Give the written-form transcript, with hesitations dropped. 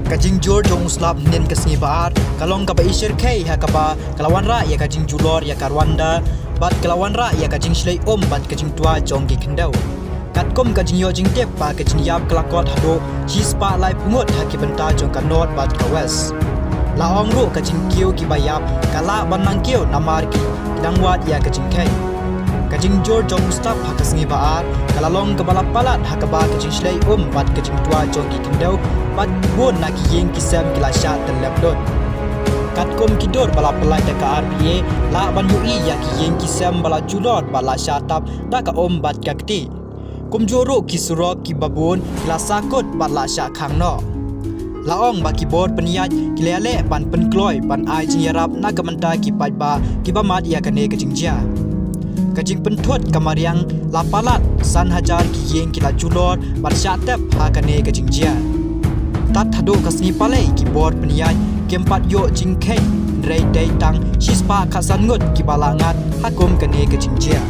Kajing jor jong slap nen kasni baar kalong kaba isir kei ha kaba kalawan ra ya kajing julor ya karwanda bat kalawan ra ya kajing shlei bat kajing tua jong gi kendau kat kom kajing yo jing tep pa kajing yap kelakot hado chis pa lai pungot ha ki benta jong ka not bat ka west la ong ro kajing kiu ki bayap kala banang kiu namar ki dangwat ya kajing kei kajing jor jong stap ha kasni baar kalalong kabalap palat ha kaba kajing shlei bat kajing tua jong gi kendau bat bon nak yeng kisam kilasha telapdot kat kom kidor bala pelai da ka RPA la ban UI ya ki yeng kisam bala julot bala shatap da ka bat ka kti kum joro ki surok ki babon la sakot bala sha khang no la ong ba ki bot peniat ki lele ban pen kloi ban ai jing yarap na ka manta ki pat ba ki ba mat ya ka ne ka jing ja kajing pentot kamariang la palat san hajar ki yeng ki la julot ban shatap ha ka ne ka jing ja tat hado kasni palai ki bor peniai kempat yo jingkei rei dei tang shispa khasan ngot ki balangat hakum kane ke jingjia